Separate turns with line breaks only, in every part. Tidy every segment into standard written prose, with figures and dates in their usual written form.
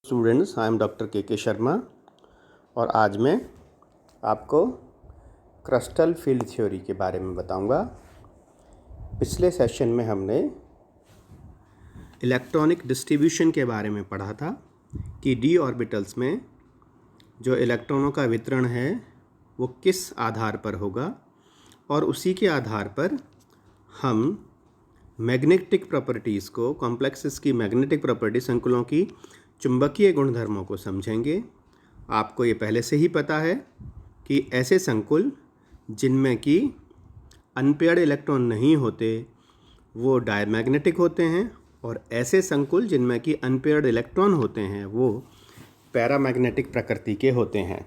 Students, I am doctor के शर्मा और आज मैं आपको क्रिस्टल फील्ड थ्योरी के बारे में बताऊंगा। पिछले सेशन में हमने इलेक्ट्रॉनिक डिस्ट्रीब्यूशन के बारे में पढ़ा था कि डी ऑर्बिटल्स में जो इलेक्ट्रॉनों का वितरण है वो किस आधार पर होगा और उसी के आधार पर हम मैग्नेटिक प्रॉपर्टीज़ को, कॉम्प्लेक्सेस की मैग्नेटिक प्रॉपर्टी, संकुलों की चुंबकीय गुणधर्मों को समझेंगे। आपको ये पहले से ही पता है कि ऐसे संकुल जिनमें कि अनपेयर्ड इलेक्ट्रॉन नहीं होते वो डायमैग्नेटिक होते हैं और ऐसे संकुल जिनमें कि अनपेयर्ड इलेक्ट्रॉन होते हैं वो पैरामैग्नेटिक प्रकृति के होते हैं।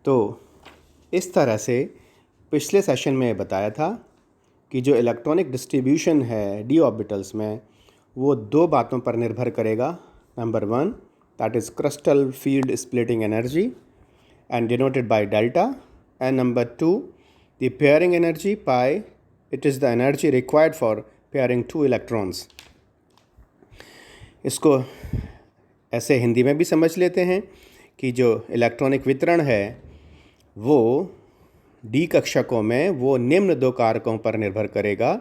तो इस तरह से पिछले सेशन में बताया था कि जो इलेक्ट्रॉनिक डिस्ट्रीब्यूशन है डी ऑर्बिटल्स में वो दो बातों पर निर्भर करेगा। Number one, that is crystal field splitting energy and denoted by delta, and number two, the pairing energy pi. It is the energy required for pairing two electrons. इसको ऐसे हिंदी में भी समझ लेते हैं कि जो इलेक्ट्रॉनिक वितरण है वो डी कक्षकों में वो निम्न दो कारकों पर निर्भर करेगा।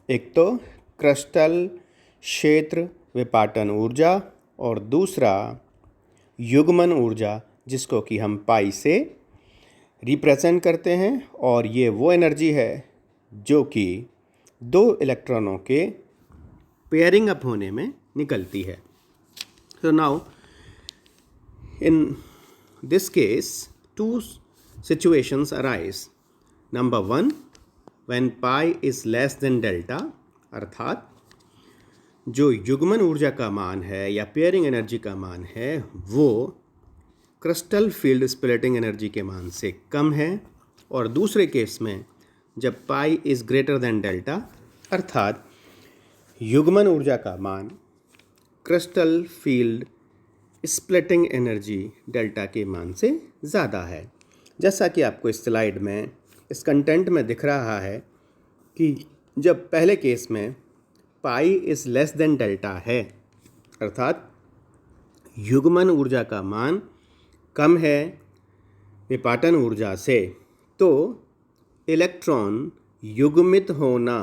एक तो क्रिस्टल क्षेत्र विपाटन ऊर्जा और दूसरा युग्मन ऊर्जा, जिसको कि हम पाई से रिप्रेजेंट करते हैं, और ये वो एनर्जी है जो कि दो इलेक्ट्रॉनों के पेयरिंग अप होने में निकलती है। तो now in this case two situations arise. Number one, when pi is less than delta, अर्थात जो युग्मन ऊर्जा का मान है या पेयरिंग एनर्जी का मान है वो क्रिस्टल फील्ड स्प्लिटिंग एनर्जी के मान से कम है, और दूसरे केस में जब पाई इज़ ग्रेटर देन डेल्टा, अर्थात युग्मन ऊर्जा का मान crystal field splitting energy delta के मान से ज़्यादा है। जैसा कि आपको इस स्लाइड में इस कंटेंट में दिख रहा है कि जब पहले केस में पाई इज़ लेस देन डेल्टा है, अर्थात युग्मन ऊर्जा का मान कम है विपाटन ऊर्जा से, तो इलेक्ट्रॉन युग्मित होना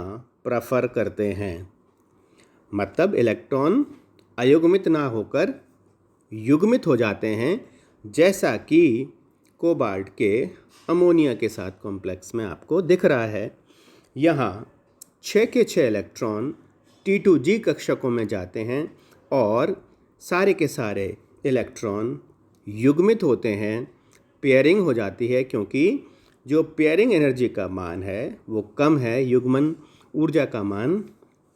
प्रेफर करते हैं। मतलब इलेक्ट्रॉन अयुग्मित ना होकर युग्मित हो जाते हैं, जैसा कि कोबाल्ट के अमोनिया के साथ कॉम्प्लेक्स में आपको दिख रहा है। यहाँ 6 के 6 इलेक्ट्रॉन T2G कक्षकों में जाते हैं और सारे के सारे इलेक्ट्रॉन युग्मित होते हैं, पेयरिंग हो जाती है, क्योंकि जो पेयरिंग एनर्जी का मान है वो कम है, युग्मन ऊर्जा का मान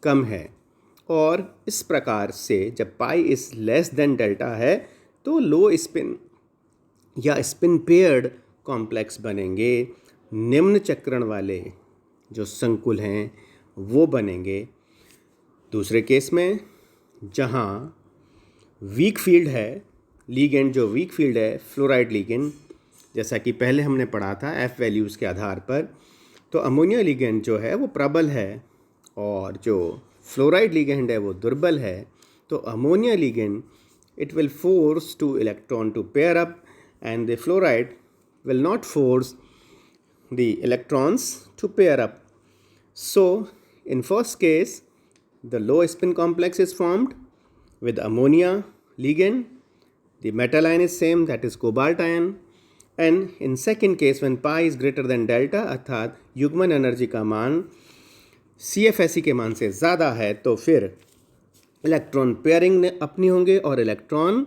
कम है। और इस प्रकार से जब पाई इज़ लेस देन डेल्टा है तो लो स्पिन या स्पिन पेयर्ड कॉम्प्लेक्स बनेंगे, निम्न चक्रण वाले जो संकुल हैं वो बनेंगे। दूसरे केस में जहाँ वीक फील्ड है, लीगेंड जो वीक फील्ड है फ्लोराइड लीगेंड, जैसा कि पहले हमने पढ़ा था एफ वैल्यूज़ के आधार पर, तो अमोनिया लीगेंड जो है वो प्रबल है और जो फ्लोराइड लीगेंड है वो दुर्बल है। तो ammonia ligand it will force two electron to pair up and the fluoride will not force the electrons to pair up. So in first case the low spin complex is formed with ammonia ligand, the metal ion is same, that is cobalt ion, and in second case when pi is greater than delta, अर्थात युग्मन energy का मान CFSE के मान से ज़्यादा है, तो फिर इलेक्ट्रॉन पेयरिंग अपनी होंगे और इलेक्ट्रॉन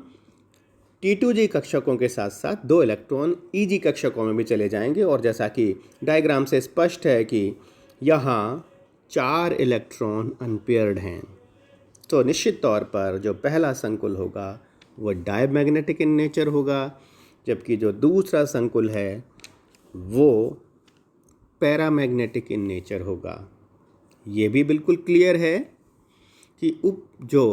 T2G कक्षकों के साथ साथ दो इलेक्ट्रॉन EG कक्षकों में भी चले जाएंगे। और जैसा कि डायग्राम से स्पष्ट है कि यहाँ 4 इलेक्ट्रॉन अनपेयर्ड हैं, तो निश्चित तौर पर जो पहला संकुल होगा वो डायमैग्नेटिक इन नेचर होगा, जबकि जो दूसरा संकुल है वो पैरामैग्नेटिक इन नेचर होगा। ये भी बिल्कुल क्लियर है कि जो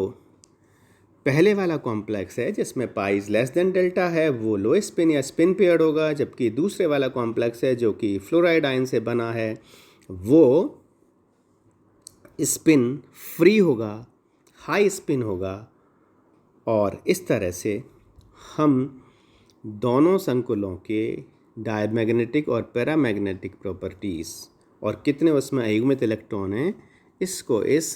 पहले वाला कॉम्प्लेक्स है जिसमें पाई इज़ लेस देन डेल्टा है वो लो स्पिन या स्पिन पेयर्ड होगा, जबकि दूसरे वाला कॉम्प्लेक्स है जो कि फ्लोराइड आयन से बना है वो स्पिन फ्री होगा, हाई स्पिन होगा और इस तरह से हम दोनों संकुलों के डायमैग्नेटिक और पैरामैग्नेटिक प्रॉपर्टीज़ और कितने उसमें अयुग्मित इलेक्ट्रॉन हैं इसको इस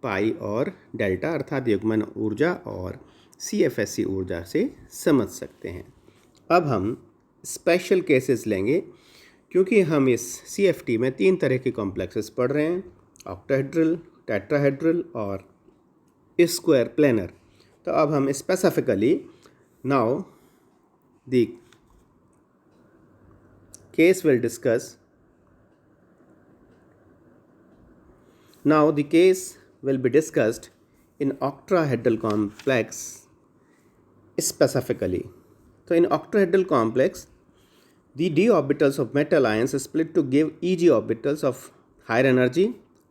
पाई और डेल्टा अर्थात युग्मन ऊर्जा और CFSE ऊर्जा से समझ सकते हैं। अब हम स्पेशल केसेस लेंगे क्योंकि हम इस CFT में 3 तरह के कॉम्प्लेक्सेस पढ़ रहे हैं, ऑक्टाहेड्रल, टेट्राहेड्रल और स्क्वायर प्लेनर। तो अब हम specifically now the case will discuss. Now the case will be discussed in octahedral complex specifically. So in octahedral complex, the d orbitals of metal ions split to give Eg orbitals of higher energy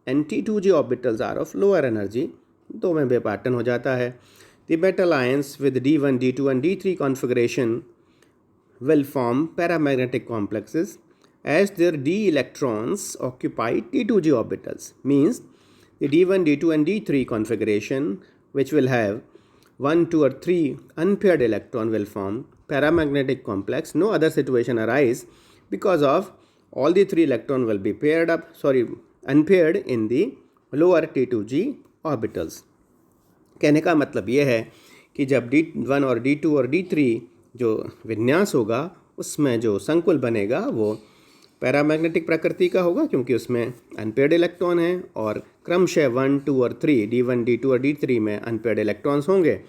and T2g orbitals are of lower energy. दो में बेपाटन हो जाता है. The metal ions with d1, d2 and d3 configuration will form paramagnetic complexes as their d electrons occupy T2g orbitals. Means the d1, d2 and d3 configuration which will have 1, 2 or 3 unpaired electron will form paramagnetic complex. No other situation arise because of all the 3 electron will be unpaired in the lower T2g orbitals. कहने का मतलब यह है कि जब D1 और D2 और D3 जो विन्यास होगा उसमें जो संकुल बनेगा वो पैरामैग्नेटिक प्रकृति का होगा क्योंकि उसमें अनपेयर्ड इलेक्ट्रॉन हैं और क्रमशः 1, 2 और 3 D1, D2 और D3 में अनपेयर्ड इलेक्ट्रॉन्स होंगे।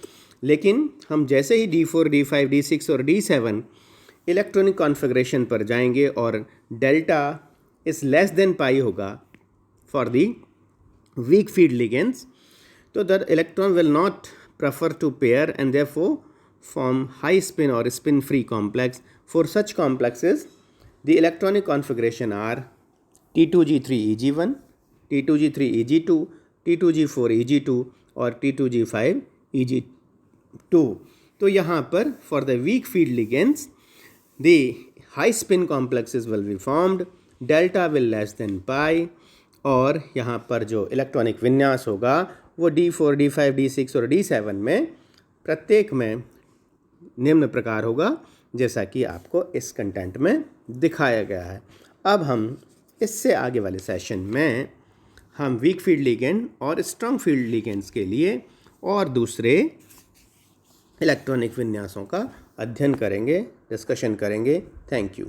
लेकिन हम जैसे ही D4, D5, D6 और D7 इलेक्ट्रॉनिक कॉन्फ़िगरेशन पर जाएंगे और delta is less than pi होगा for the weak field ligands, तो the electron will not prefer to pair and therefore form high spin or spin free complex. For such complexes, the electronic configuration are T2G3 Eg1, T2G3 Eg2, T2G4 Eg2 और T2G5 Eg2. तो यहाँ पर for the weak field ligands, the high spin complexes will be formed, delta will less than pi और यहाँ पर जो electronic विन्यास होगा वो D4, D5, D6 और D7 में प्रत्येक में निम्न प्रकार होगा जैसा कि आपको इस कंटेंट में दिखाया गया है। अब हम इससे आगे वाले सेशन में हम वीक फील्ड लिगेंड और स्ट्रॉन्ग फील्ड लिगेंड्स के लिए और दूसरे इलेक्ट्रॉनिक विन्यासों का अध्ययन करेंगे, डिस्कशन करेंगे। Thank you.